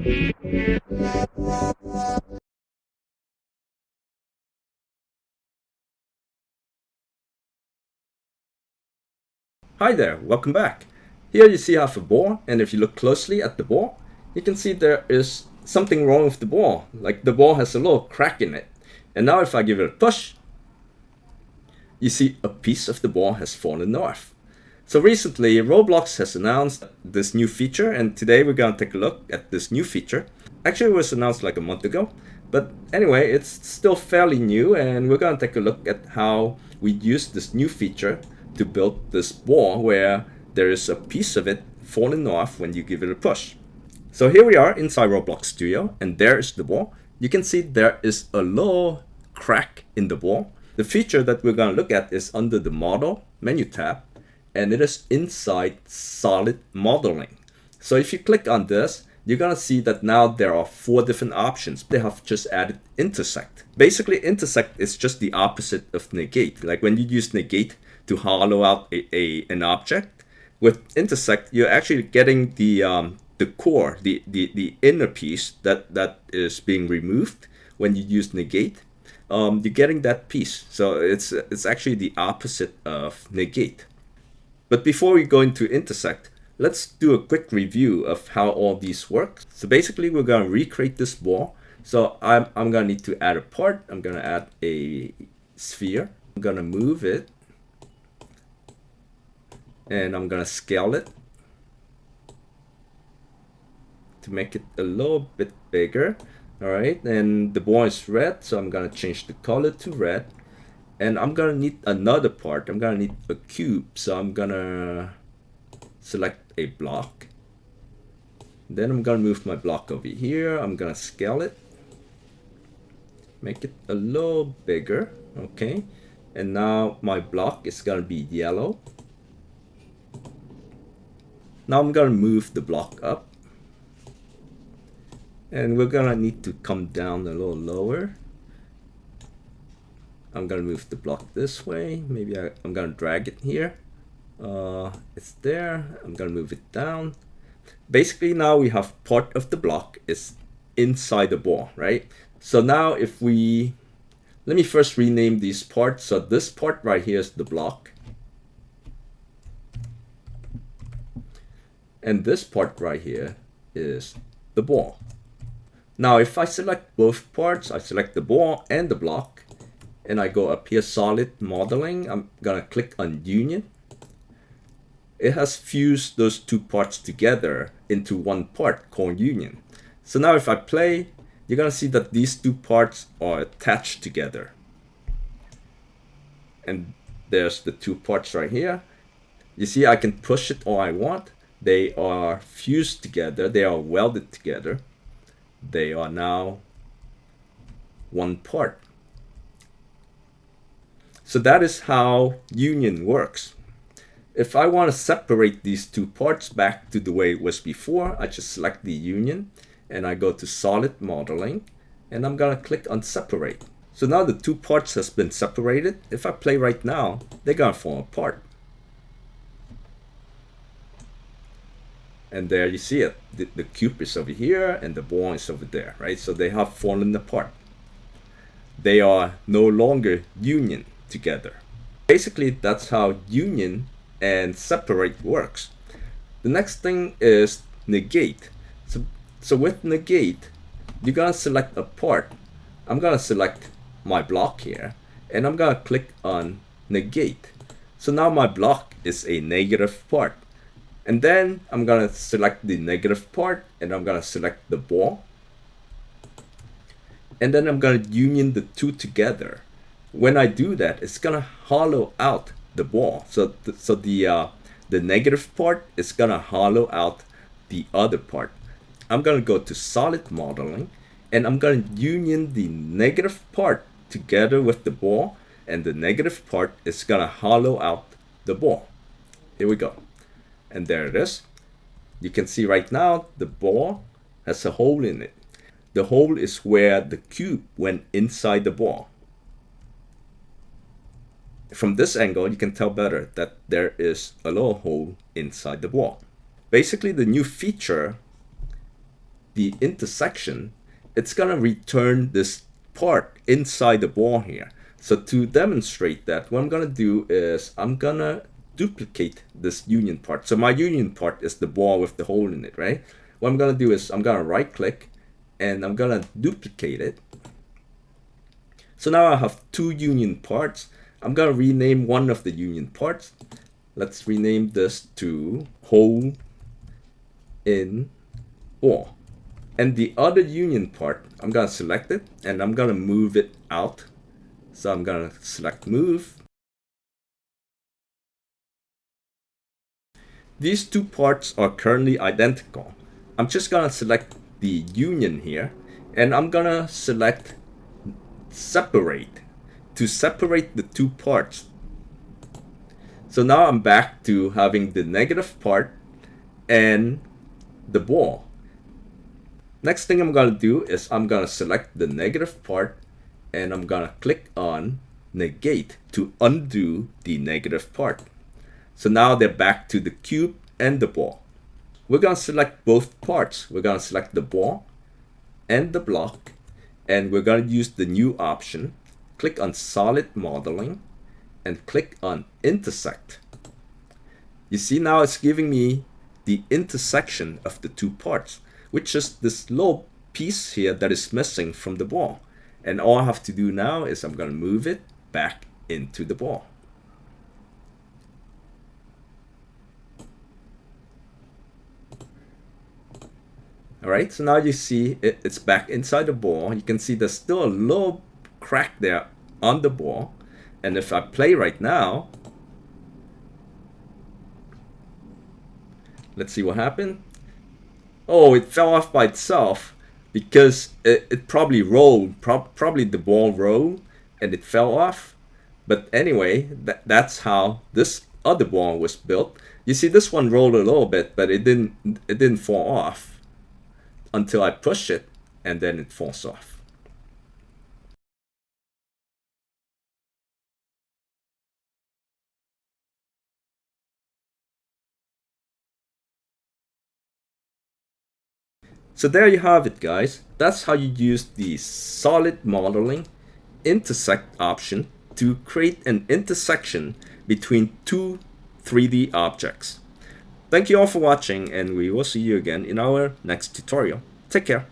Hi there, welcome back. Here you see half a ball, and if you look closely at the ball, you can see there is something wrong with the ball. Like the ball has a little crack in it. And now if I give it a push, you see a piece of the ball has fallen off. So recently, Roblox has announced this new feature, and today we're going to take a look at this new feature. Actually, it was announced like a month ago, but anyway, it's still fairly new, and we're going to take a look at how we use this new feature to build this ball where there is a piece of it falling off when you give it a push. So here we are inside Roblox Studio, and there is the ball. You can see there is a little crack in the ball. The feature that we're going to look at is under the Model menu tab, and it is inside Solid Modeling. So if you click on this, you're going to see that now there are 4 different options. They have just added Intersect. Basically, Intersect is just the opposite of Negate. Like when you use Negate to hollow out an object, with Intersect, you're actually getting the core, the inner piece that is being removed when you use Negate. You're getting that piece. So it's actually the opposite of Negate. But before we go into Intersect, let's do a quick review of how all these work. So basically, we're going to recreate this ball. So I'm going to need to add a part. I'm going to add a sphere. I'm going to move it. And I'm going to scale it to make it a little bit bigger. All right, and the ball is red, so I'm going to change the color to red. And I'm going to need another part. I'm going to need a cube, so I'm going to select a block. Then I'm going to move my block over here. I'm going to scale it, make it a little bigger. Okay, and now my block is going to be yellow. Now I'm going to move the block up, and we're going to need to come down a little lower. I'm going to move the block this way. Maybe I'm going to drag it here. It's there. I'm going to move it down. Basically, now we have part of the block is inside the ball, right? So now if we, let me first rename these parts. So this part right here is the block. And this part right here is the ball. Now, if I select both parts, I select the ball and the block, and I go up here, Solid Modeling, I'm gonna click on Union. It has fused those 2 parts together into one part called Union. So now if I play, you're gonna see that these 2 parts are attached together. And there's the 2 parts right here. You see, I can push it all I want. They are fused together. They are welded together. They are now one part. So that is how Union works. If I want to separate these 2 parts back to the way it was before, I just select the Union and I go to Solid Modeling, and I'm going to click on Separate. So now the 2 parts has been separated. If I play right now, they're going to fall apart. And there you see it. The cube is over here and the ball is over there, right? So they have fallen apart. They are no longer union together. Basically, that's how union and separate works. The next thing is negate. So with negate, you're gonna select a part. I'm gonna select my block here, and I'm gonna click on negate. So now my block is a negative part. And then I'm gonna select the negative part, and I'm gonna select the ball. And then I'm gonna union the 2 together. When I do that, it's gonna hollow out the ball. So the negative part is gonna hollow out the other part. I'm gonna go to Solid Modeling, and I'm gonna union the negative part together with the ball, and the negative part is gonna hollow out the ball. Here we go. And there it is. You can see right now the ball has a hole in it. The hole is where the cube went inside the ball. From this angle, you can tell better that there is a little hole inside the ball. Basically, the new feature the intersection, it's gonna return this part inside the ball here. So to demonstrate that, what I'm gonna do is I'm gonna duplicate this union part. So my union part is the ball with the hole in it, right? What I'm gonna do is I'm gonna right click and I'm gonna duplicate it. So now I have two union parts. I'm gonna rename one of the union parts. Let's rename this to hole in ball. And the other union part, I'm gonna select it and I'm gonna move it out. So I'm gonna select move. These two parts are currently identical. I'm just gonna select the union here and I'm gonna select separate to separate the two parts. So now I'm back to having the negative part and the ball. Next thing I'm gonna do is I'm gonna select the negative part and I'm gonna click on negate to undo the negative part. So now they're back to the cube and the ball. We're gonna select both parts. We're gonna select the ball and the block, and we're gonna use the new option. Click on Solid Modeling and click on Intersect. You see now it's giving me the intersection of the two parts, which is this little piece here that is missing from the ball. And all I have to do now is I'm gonna move it back into the ball. Alright, so now you see it's back inside the ball. You can see there's still a little crack there on the ball. And if I play right now, let's see what happened. Oh, it fell off by itself because it probably rolled. Probably the ball rolled and it fell off. But anyway, that's how this other ball was built. You see this one rolled a little bit, but it didn't fall off until I push it and then it falls off. So there you have it, guys. That's how you use the solid modeling intersect option to create an intersection between two 3D objects. Thank you all for watching, and we will see you again in our next tutorial. Take care.